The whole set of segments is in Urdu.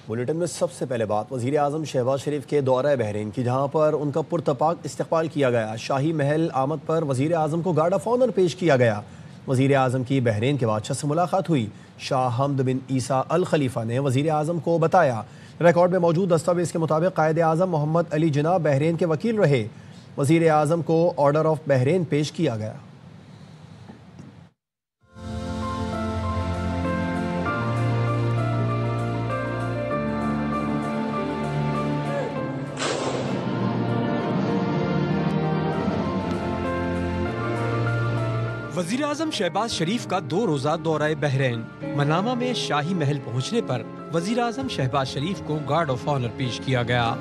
بلیٹن میں سب سے پہلے بات وزیر اعظم شہباز شریف کے دورہ بحرین کی، جہاں پر ان کا پرتپاک استقبال کیا گیا۔ شاہی محل آمد پر وزیر اعظم کو گارڈ آف آنر پیش کیا گیا۔ وزیر اعظم کی بحرین کے بادشاہ سے ملاقات ہوئی۔ شاہ حمد بن عیسیٰ الخلیفہ نے وزیر اعظم کو بتایا۔ ریکارڈ میں موجود دستاویز کے مطابق قائد اعظم محمد علی جناح بحرین کے وکیل رہے۔ وزیر اعظم کو آرڈر آف بحرین پیش کیا گیا۔ وزیر اعظم شہباز شریف کا 2 روزہ دورہ بحرین۔ منامہ میں شاہی محل پہنچنے پر وزیر اعظم شہباز شریف کو گارڈ آف آنر پیش کیا گیا۔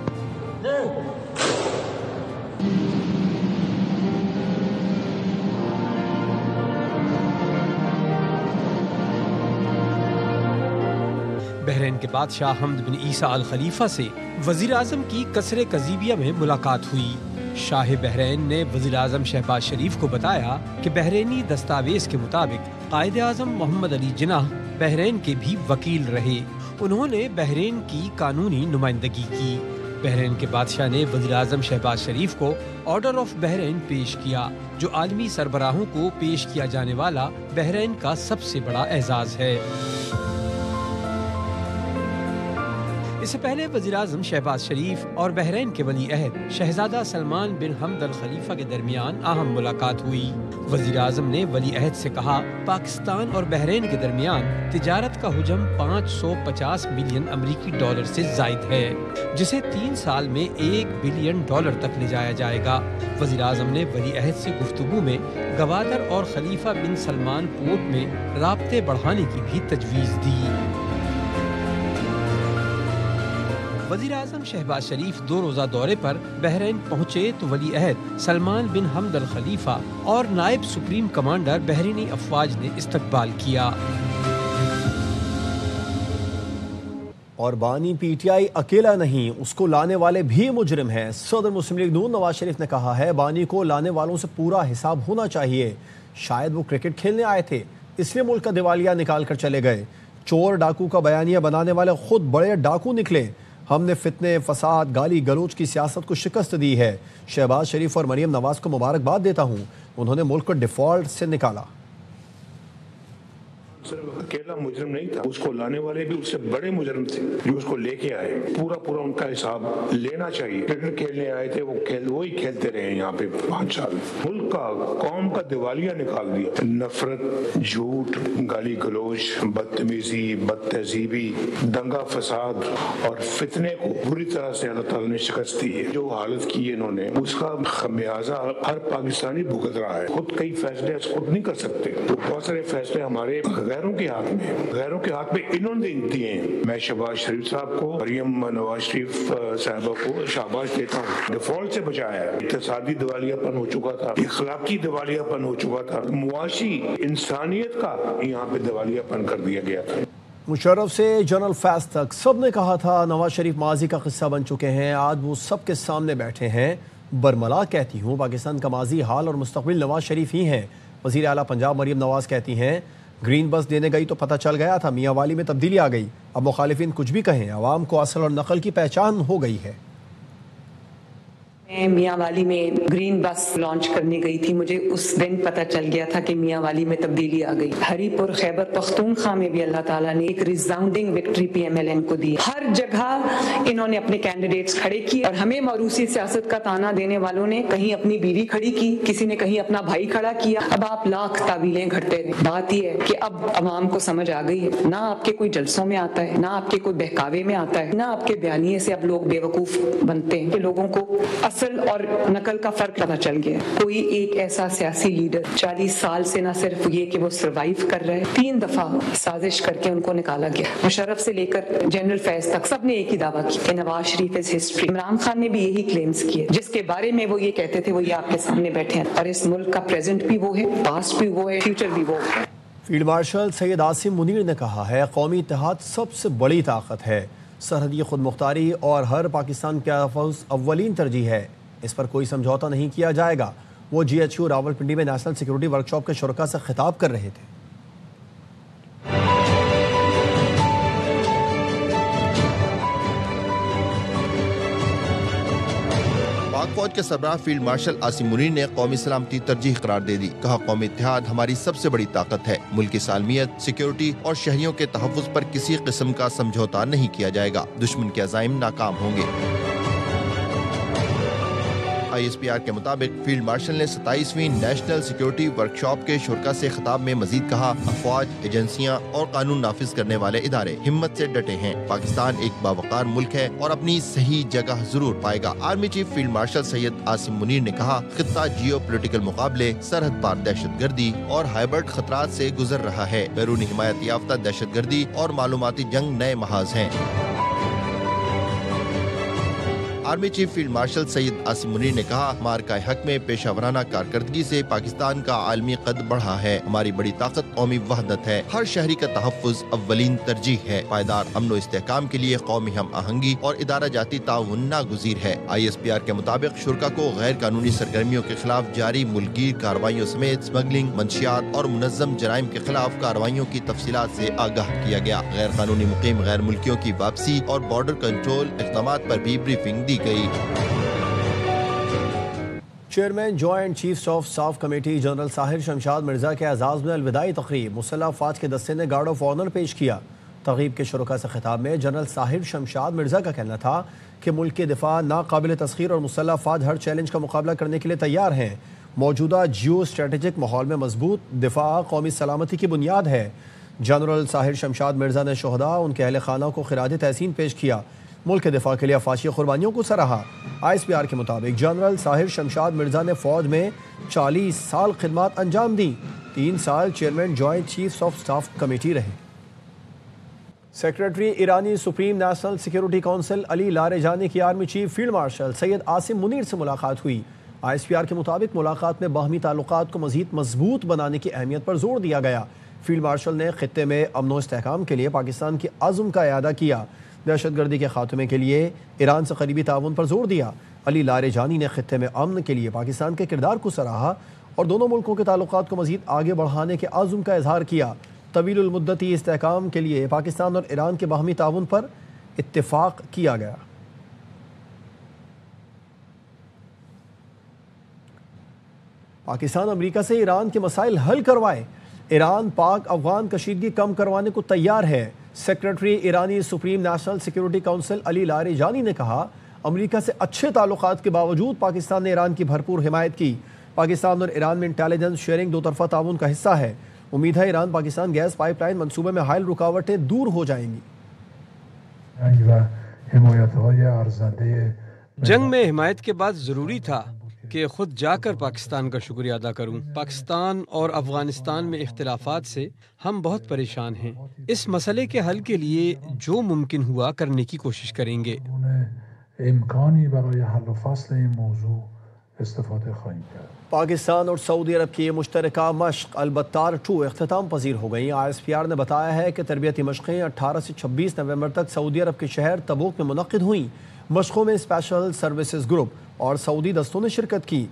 بحرین کے بادشاہ حمد بن عیسیٰ الخلیفہ سے وزیر اعظم کی قصر قزیبیہ میں ملاقات ہوئی۔ شاہ بحرین نے وزیر اعظم شہباز شریف کو بتایا کہ بحرینی دستاویز کے مطابق قائد اعظم محمد علی جناح بحرین کے بھی وکیل رہے۔ انہوں نے بحرین کی قانونی نمائندگی کی۔ بحرین کے بادشاہ نے وزیر اعظم شہباز شریف کو آرڈر آف بحرین پیش کیا، جو عالمی سربراہوں کو پیش کیا جانے والا بحرین کا سب سے بڑا اعزاز ہے۔ اس سے پہلے وزیر اعظم شہباز شریف اور بحرین کے ولی عہد شہزادہ سلمان بن حمد الخلیفہ کے درمیان اہم ملاقات ہوئی۔ وزیر اعظم نے ولی عہد سے کہا، پاکستان اور بحرین کے درمیان تجارت کا حجم 550 ملین امریکی ڈالر سے زائد ہے، جسے 3 سال میں $1 بلین تک لے جایا جائے گا۔ وزیر اعظم نے ولی عہد سے گفتگو میں گوادر اور خلیفہ بن سلمان پورٹ میں رابطے بڑھانے کی بھی تجویز دی۔ وزیر اعظم شہباز شریف 2 روزہ دورے پر بحرین پہنچے تو ولی عہد سلمان بن حمد الخلیفہ اور نائب سپریم کمانڈر بحرینی افواج نے استقبال کیا۔ اور بانی پی ٹی آئی اکیلا نہیں، اس کو لانے والے بھی مجرم ہیں۔ صدر مسلم لیگ نون نواز شریف نے کہا ہے، بانی کو لانے والوں سے پورا حساب ہونا چاہیے۔ شاید وہ کرکٹ کھیلنے آئے تھے، اس لیے ملک کا دیوالیہ نکال کر چلے گئے۔ چور ڈاکو کا بیانیہ بنانے والے خود بڑے ڈاکو نکلے۔ ہم نے فتنے، فساد، گالی گلوچ کی سیاست کو شکست دی ہے۔ شہباز شریف اور مریم نواز کو مبارکباد دیتا ہوں، انہوں نے ملک کو ڈیفالٹ سے نکالا۔ صرف اکیلا مجرم نہیں تھا، اس کو لانے والے بھی اس سے بڑے مجرم تھے جو اس کو لے کے آئے۔ پورا ان کا حساب لینا چاہیے۔ کرکٹ کھیلنے آئے تھے، وہی کھیلتے رہے یہاں پہ 5 سال۔ ملک کا، قوم کا دیوالیہ نکال دیا۔ نفرت، جھوٹ، گالی گلوچ، بدتمیزی، بد تہذیبی، دنگا فساد اور فتنے کو بری طرح سے اللہ تعالیٰ نے شکست دی ہے۔ جو حالت کی ہے انہوں نے، اس کا خمیازہ ہر پاکستانی بھگت رہا ہے۔ خود کئی فیصلے خود نہیں کر سکتے، بہت سارے فیصلے ہمارے غیروں کے ہاتھ میں انہوں نے دیے ہیں۔ میں شہباز شریف صاحب کو، مریم نواز شریف صاحبہ کو شاباش دیتا ہوں۔ ڈیفالٹ سے بچایا ہے۔ اقتصادی دیوالیہ پن ہو چکا تھا، اخلاقی دیوالیہ پن ہو چکا تھا، معاشی انسانیت کا یہاں پہ دیوالیہ پن کر دیا گیا تھا۔ مشرف سے جنرل فیض تک سب نے کہا تھا نواز شریف ماضی کا قصہ بن چکے ہیں، آج وہ سب کے سامنے بیٹھے ہیں۔ برملا کہتی ہوں، پاکستان کا ماضی، حال اور مستقبل نواز شریف ہی ہیں۔ وزیر اعلیٰ پنجاب مریم نواز کہتی ہیں، گرین بس دینے گئی تو پتہ چل گیا تھا میاں والی میں تبدیلی آ گئی، اب مخالفین کچھ بھی کہیں، عوام کو اصل اور نقل کی پہچان ہو گئی ہے۔ میں میاں والی میں گرین بس لانچ کرنے گئی تھی، مجھے اس دن پتہ چل گیا تھا کہ میاں والی میں تبدیلی آ گئی۔ ہری پور خیبر پختونخوا میں بھی اللہ تعالیٰ نے ایک resounding victory P M L N کو دی۔ ہر جگہ انہوں نے اپنے کینڈیڈیٹس کھڑے کیے، اور ہمیں موروثی سیاست کا تانا دینے والوں نے کہیں اپنی بیوی کھڑی کی، کسی نے کہیں اپنا بھائی کھڑا کیا۔ اب آپ لاکھ تعویلیں گھڑتے رہے۔ بات یہ ہے کہ اب عوام کو سمجھ آ گئی ہے، نہ آپ کے کوئی جلسوں میں آتا ہے، نہ آپ کے کوئی بہکاوے میں آتا ہے، نہ آپ کے بیانیے سے اب لوگ بیوقوف بنتے ہیں، کہ لوگوں کو اصل اور نقل کا فرق پتہ چل گیا۔ کوئی ایک ایسا سیاسی لیڈر 40 سال سے نہ صرف یہ کہ وہ سروائیو کر رہے، 3 دفعہ سازش کر کے ان کو نکالا گیا۔ مشرف سے لے کر جنرل فیض تک سب نے ایک ہی دعویٰ کی کہ نواز شریف از ہسٹری۔ عمران خان نے بھی یہی کلیمز کیے، جس کے بارے میں وہ یہ کہتے تھے وہ یہ آپ کے سامنے بیٹھے ہیں، اور اس ملک کا پریزنٹ بھی وہ ہے، پاسٹ بھی وہ ہے، فیوچر بھی وہ ہے۔ فیلڈ مارشل سید عاصم منیر نے کہا ہے، قومی اتحاد سب سے بڑی طاقت ہے، سرحدی خود مختاری اور ہر پاکستان کا تحفظ اولین ترجیح ہے، اس پر کوئی سمجھوتہ نہیں کیا جائے گا۔ وہ جی ایچ یو راولپنڈی میں نیشنل سیکورٹی ورکشاپ کے شرکاء سے خطاب کر رہے تھے۔ فوج کے سربراہ فیلڈ مارشل عاصم منیر نے قومی سلامتی ترجیح قرار دے دی. کہا قومی اتحاد ہماری سب سے بڑی طاقت ہے. ملک کی سالمیت، سیکیورٹی اور شہریوں کے تحفظ پر کسی قسم کا سمجھوتا نہیں کیا جائے گا. دشمن کے عزائم ناکام ہوں گے. ISPR کے مطابق فیلڈ مارشل نے 27ویں نیشنل سیکیورٹی ورکشاپ کے شرکاء سے خطاب میں مزید کہا، افواج، ایجنسیاں اور قانون نافذ کرنے والے ادارے ہمت سے ڈٹے ہیں. پاکستان ایک باوقار ملک ہے اور اپنی صحیح جگہ ضرور پائے گا. Army chief field marshal Syed Asim Munir نے کہا، خطہ جیو پولیٹیکل مقابلے، سرحد پار دہشت گردی اور ہائبرڈ خطرات سے گزر رہا ہے. بیرونی حمایت یافتہ دہشت گردی اور معلوماتی جنگ نئے محاذ ہیں. Army chief field marshal Syed Asim Munir نے کہا، مارکہ حق میں پیشہ ورانہ کارکردگی سے پاکستان کا عالمی قد بڑھا ہے. ہماری بڑی طاقت قومی وحدت ہے. ہر شہری کا تحفظ اولین ترجیح ہے. پائیدار امن و استحکام کے لیے قومی ہم آہنگی اور ادارہ جاتی تعاون ناگزیر ہے. ISPR کے مطابق شرکاء کو غیر قانونی سرگرمیوں کے خلاف جاری ملک گیر کارروائیوں سمیت اسمگلنگ، منشیات اور منظم جرائم کے خلاف کارروائیوں کی تفصیلات سے آگاہ کیا گیا. غیر قانونی مقیم غیر ملکیوں کی واپسی اور بارڈر کنٹرول اقدامات پر بھی بریفنگ دی گئی. Chairman joint chiefs of staff committee general Sahir Shamshad Mirza کے اعزاز میں الوداعی تقریب مسلح افواج کے دستے نے گارڈ آف آنر پیش کیا. تقریب کے شرکاء سے خطاب میں جنرل ساحر شمشاد مرزا کا کہنا تھا کہ ملک کے دفاع ناقابل تسخیر اور مسلح افواج ہر چیلنج کا مقابلہ کرنے کے لیے تیار ہیں. موجودہ جیو اسٹریٹجک ماحول میں مضبوط دفاع قومی سلامتی کی بنیاد ہے. جنرل ساحر شمشاد مرزا نے شہداء، ان کے اہل خانہ کو خراج تحسین پیش کیا. ملک کے دفاع کے لیے افواجی قربانیوں کو سراہا. ISPR کے مطابق جنرل ساحر شمشاد مرزا نے فوج میں 40 سال خدمات انجام دیں. 3 سال chairman joint chiefs of staff committee رہے. سیکریٹری ایرانی سپریم نیشنل سیکیورٹی کونسل علی لاریجانی کی army chief field marshal Syed Asim Munir سے ملاقات ہوئی. ISPR کے مطابق ملاقات میں باہمی تعلقات کو مزید مضبوط بنانے کی اہمیت پر زور دیا گیا. فیلڈ مارشل نے خطے میں امن و استحکام کے لیے پاکستان کے عزم کا اعادہ کیا. دہشت گردی کے خاتمے کے لیے ایران سے قریبی تعاون پر زور دیا. علی لاریجانی نے خطے میں امن کے لیے پاکستان کے کردار کو سراہا اور دونوں ملکوں کے تعلقات کو مزید آگے بڑھانے کے عزم کا اظہار کیا. طویل المدتی استحکام کے لیے پاکستان اور ایران کے باہمی تعاون پر اتفاق کیا گیا. پاکستان امریکہ سے ایران کے مسائل حل کروائے. ایران پاک افغان کشیدگی کم کروانے کو تیار ہے. سیکریٹری ایرانی سپریم نیشنل سیکیورٹی کونسل علی لاریجانی نے کہا، امریکہ سے اچھے تعلقات کے باوجود پاکستان نے ایران کی بھرپور حمایت کی. پاکستان اور ایران میں انٹیلیجنس شیئرنگ دو طرفہ تعاون کا حصہ ہے. امید ہے Iran Pakistan gas pipeline منصوبے میں حائل رکاوٹیں دور ہو جائیں گی. جنگ میں حمایت کے بعد ضروری تھا کہ خود جا کر پاکستان کا شکریہ ادا کروں. پاکستان اور افغانستان میں اختلافات سے ہم بہت پریشان ہیں. اس مسئلے کے حل کے لیے جو ممکن ہوا کرنے کی کوشش کریں گے. پاکستان اور سعودی عرب کی مشترکہ مشق البتار 2 اختتام پذیر ہو گئی. ISPR نے بتایا ہے کہ تربیتی مشقیں 18 سے 26 نومبر تک سعودی عرب کے شہر تبوک میں منعقد ہوئیں. مشقوں میں اسپیشل سروسز گروپ اور سعودی دستوں نے شرکت کی.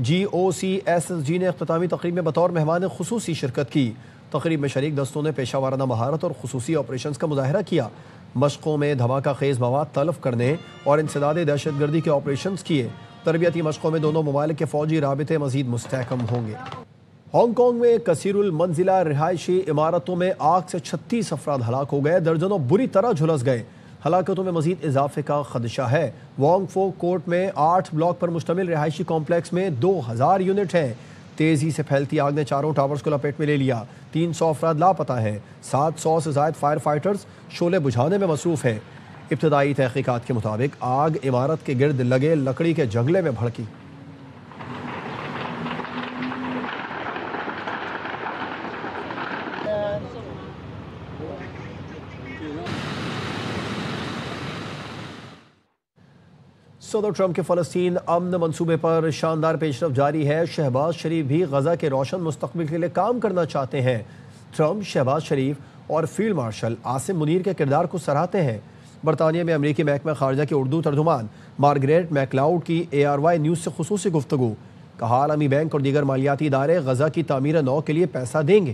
GOCSSG نے اختتامی تقریب میں بطور مہمان خصوصی شرکت کی. تقریب میں شریک دستوں نے پیشہ ورانہ مہارت اور خصوصی آپریشنز کا مظاہرہ کیا. مشقوں میں دھماکہ خیز مواد تلف کرنے اور انسداد دہشت گردی کے آپریشنز کیے. تربیتی مشقوں میں دونوں ممالک کے فوجی رابطے مزید مستحکم ہوں گے. ہانگ کانگ میں کثیر المنزلہ رہائشی عمارتوں میں آگ سے 36 افراد ہلاک ہو گئے. درجنوں بری طرح جھلس گئے. ہلاکتوں میں مزید اضافے کا خدشہ ہے. وانگ فو کورٹ میں 8 بلاک پر مشتمل رہائشی کمپلیکس میں 2000 یونٹ ہیں. تیزی سے پھیلتی آگ نے چاروں ٹاورز کو لپیٹ میں لے لیا. 300 افراد لاپتہ ہیں. 700 سے زائد فائر فائٹرز شعلے بجھانے میں مصروف ہیں. ابتدائی تحقیقات کے مطابق آگ عمارت کے گرد لگے لکڑی کے جنگلے میں بھڑکی. صدر ٹرمپ کے فلسطین امن منصوبے پر شاندار پیش رفت جاری ہے. شہباز شریف بھی غزہ کے روشن مستقبل کے لیے کام کرنا چاہتے ہیں. ٹرمپ شہباز شریف اور فیلڈ مارشل عاصم منیر کے کردار کو سراہتے ہیں. برطانیہ میں امریکی محکمہ خارجہ کی اردو ترجمان مارگریٹ میکلاؤڈ کی ARY نیوز سے خصوصی گفتگو. کہا، عالمی بینک اور دیگر مالیاتی ادارے غزہ کی تعمیر نو کے لیے پیسہ دیں گے.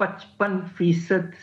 55%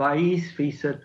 22%,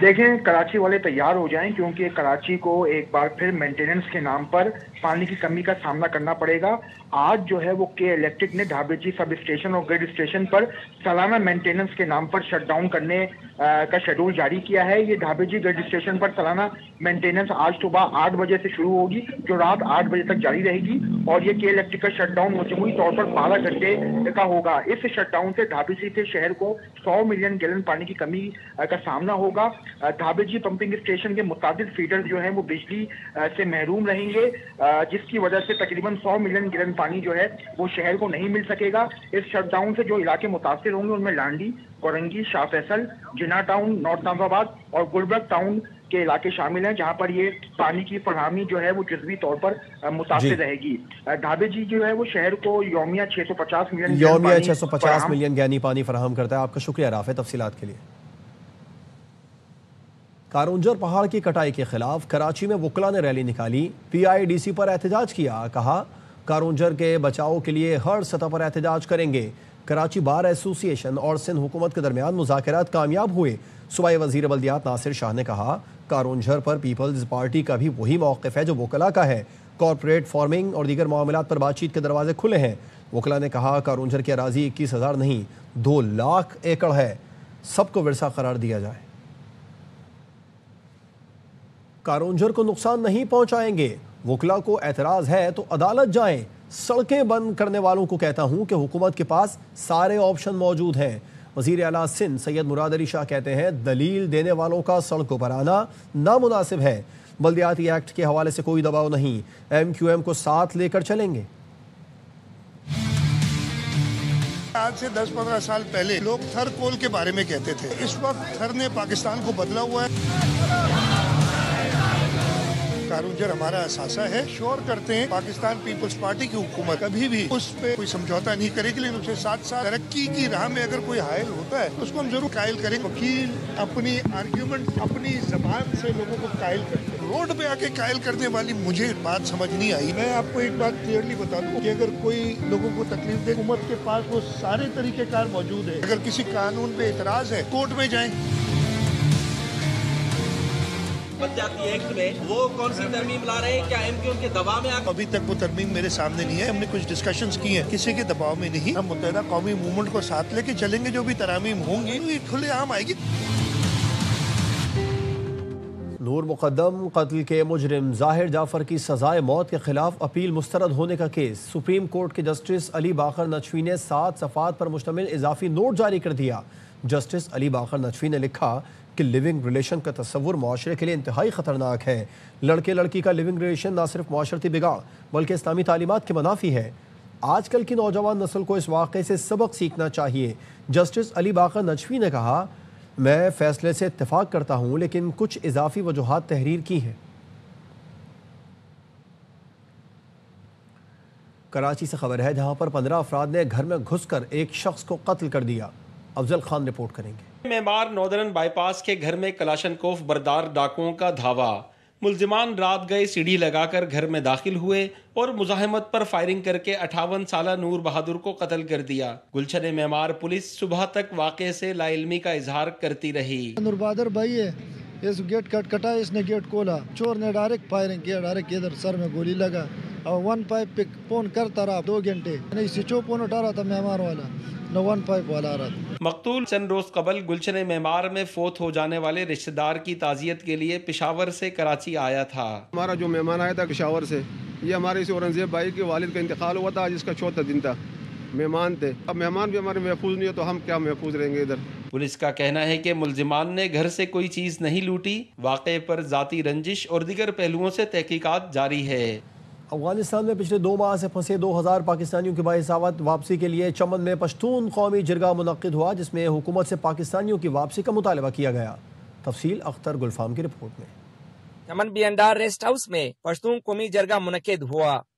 دیکھیں کراچی والے تیار ہو جائیں، کیونکہ کراچی کو ایک بار پھر مینٹیننس کے نام پر پانی کی کمی کا سامنا کرنا پڑے گا۔ آج جو ہے وہ کے الیکٹرک نے ڈھابے جی سب اسٹیشن اور گریڈ اسٹیشن پر سالانہ مینٹیننس کے نام پر شٹ ڈاؤن کرنے کا شیڈول جاری کیا ہے۔ یہ ڈھابے جی گریڈ اسٹیشن پر سالانہ مینٹیننس آج صبح 8 بجے سے شروع ہوگی، جو رات 8 بجے تک جاری رہے گی، اور یہ کے الیکٹرک کا شٹ ڈاؤن مجموعی طور پر 12 گھنٹے کا ہوگا۔ اس شٹ ڈاؤن سے ڈھابے جی کے شہر کو 100 ملین گیلن پانی کی کمی کا سامنا ہوگا۔ ڈھابے جی پمپنگ اسٹیشن کے متعدد فیڈر جو ہیں وہ بجلی سے محروم رہیں گے، جس کی وجہ سے تقریباً 100 ملین گیلن پانی جو ہے وہ شہر کو نہیں مل سکے گا۔ اس شٹ ڈاؤن سے جو علاقے متاثر ہوں گے ان میں لانڈی، کورنگی، شاہ فیصل، جناح ٹاؤن، نارتھ ناظر آباد اور گلبرگ ٹاؤن کے علاقے شامل ہیں، جہاں پر یہ پانی کی فراہمی جو ہے وہ جزوی طور پر متاثر رہے گی۔ ڈھابے جی جو ہے وہ شہر کو یومیہ 650 ملین گیلن پانی فراہم کرتا ہے۔ آپ کا شکریہ رافع تفصیلات کے لیے۔ کارونجر پہاڑ کی کٹائی کے خلاف کراچی میں وکلاء نے ریلی نکالی، پی آئی ڈی سی پر احتجاج کیا، کہا کارونجر کے بچاؤ کے لیے ہر سطح پر احتجاج کریں گے۔ کراچی بار ایسوسی ایشن اور سندھ حکومت کے درمیان مذاکرات کامیاب ہوئے۔ صوبائی وزیر بلدیات ناصر شاہ نے کہا کارونجھر پر پیپلز پارٹی کا بھی وہی موقف ہے جو وکلاء کا ہے۔ کارپوریٹ فارمنگ اور دیگر معاملات پر بات چیت کے دروازے کھلے ہیں۔ وکلاء نے کہا کارونجھر کی اراضی 21,000 نہیں 2 لاکھ ایکڑ ہے، سب کو ورثہ قرار دیا جائے۔ کارونجھر کو نقصان نہیں پہنچائیں گے، وکلاء کو اعتراض ہے تو عدالت جائیں۔ سڑکیں بند کرنے والوں کو کہتا ہوں کہ حکومت کے پاس سارے آپشن موجود ہیں۔ وزیر اعلیٰ سندھ سید مراد علی شاہ کہتے ہیں دلیل دینے والوں کا سڑکوں پر آنا نامناسب ہے۔ بلدیاتی ایکٹ کے حوالے سے کوئی دباؤ نہیں، ایم کیو ایم کو ساتھ لے کر چلیں گے۔ آج سے 10-15 سال پہلے لوگ تھر کول کے بارے میں کہتے تھے، اس وقت تھر نے پاکستان کو بدلا ہوا ہے۔ کارونجھر ہمارا اثاثہ ہے، شور کرتے ہیں پاکستان پیپلز پارٹی کی حکومت کبھی بھی اس پہ کوئی سمجھوتا نہیں کرے گی، لیکن اس کے ساتھ ساتھ ترقی کی راہ میں اگر کوئی حائل ہوتا ہے تو اس کو ہم ضرور قائل کریں۔ وکیل اپنی آرگیومنٹ اپنی زبان سے لوگوں کو قائل کرتے ہیں، روڈ پہ آ کے قائل کرنے والی مجھے بات سمجھ نہیں آئی۔ میں آپ کو ایک بات کلیئرلی بتا دوں کہ اگر کوئی لوگوں کو تکلیف دے، حکومت کے پاس وہ سارے طریقہ کار موجود ہے۔ اگر کسی قانون پہ اعتراض ہے کورٹ میں جائیں۔ بلدیاتی ایکٹ میں وہ کون سی ترمیم لا رہے ہیں؟ کیا ایم کیو ایم کے دباؤ میں؟ ابھی تک وہ ترمیم میرے سامنے نہیں ہے، ہم نے کچھ ڈسکشنز کی ہیں، کسی کے دباؤ میں نہیں۔ ہم متحدہ قومی موومنٹ کو ساتھ لے کے چلیں گے، جو بھی ترامیم ہوں گی وہ کھلے عام آئے گی۔ نور مقدم قتل کے مجرم ظاہر جعفر کی سزائے موت کے خلاف اپیل مسترد ہونے کا کیس، سپریم کورٹ کے جسٹس علی باقر نجفی نے 7 صفحات پر مشتمل اضافی نوٹ جاری کر دیا۔ جسٹس علی باقر نجفی نے لکھا کہ لیونگ ریلیشن کا تصور معاشرے کے لیے انتہائی خطرناک ہے۔ لڑکے لڑکی کا لیونگ ریلیشن نہ صرف معاشرتی بگاڑ بلکہ اسلامی تعلیمات کے منافی ہے۔ آج کل کی نوجوان نسل کو اس واقعے سے سبق سیکھنا چاہیے۔ جسٹس علی باقر نجفی نے کہا میں فیصلے سے اتفاق کرتا ہوں لیکن کچھ اضافی وجوہات تحریر کی ہیں۔ کراچی سے خبر ہے جہاں پر 15 افراد نے گھر میں گھس کر ایک شخص کو قتل کر دیا۔ افضل خان رپورٹ کریں گے۔ معمار نودرن بائی پاس کے گھر میں کلاشنکوف بردار ڈاکوؤں کا دھاوا، ملزمان رات گئے سیڑھی لگا کر گھر میں داخل ہوئے اور مزاحمت پر فائرنگ کر کے 58 سالہ نور بہادر کو قتل کر دیا۔ گلشن معمار پولیس صبح تک واقعے سے لا علمی کا اظہار کرتی رہی۔ نور بہادر بھائی ہے، اس گیٹ کٹا، اس نے گیٹ کھولا، چور نے ڈائریکٹ فائرنگ کیا، ڈائریکٹ ادھر سر میں گولی لگا اور 1 پائپ پہ فون کرتا رہا 2 گھنٹے، نہیں سچو فون اٹھا رہا تھا معمار والا، نہ 1 پائپ والا آ رہا تھا۔ مقتول چند روز قبل گلشن معمار میں فوت ہو جانے والے رشتہ دار کی تعزیت کے لیے پشاور سے کراچی آیا تھا۔ ہمارا جو مہمان آیا تھا پشاور سے، یہ ہمارے اس اورنگزیب بھائی کے والد کا انتقال ہوا تھا، جس کا 4تھا دن تھا، مہمان تھے۔ اب مہمان بھی ہمارے محفوظ نہیں ہے تو ہم کیا محفوظ رہیں گے ادھر۔ پولیس کا کہنا ہے کہ ملزمان نے گھر سے کوئی چیز نہیں لوٹی، واقعے پر ذاتی رنجش اور دیگر پہلوؤں سے تحقیقات جاری ہے۔ افغانستان میں پچھلے 2 ماہ سے پھنسے 2000 پاکستانیوں کی باحسابت واپسی کے لیے چمن میں پشتون قومی جرگہ منعقد ہوا، جس میں حکومت سے پاکستانیوں کی واپسی کا مطالبہ کیا گیا۔ تفصیل اختر گلفام کی رپورٹ میں۔ چمن بی انڈار ریسٹ ہاؤس میں پشتون قومی جرگہ منعقد ہوا۔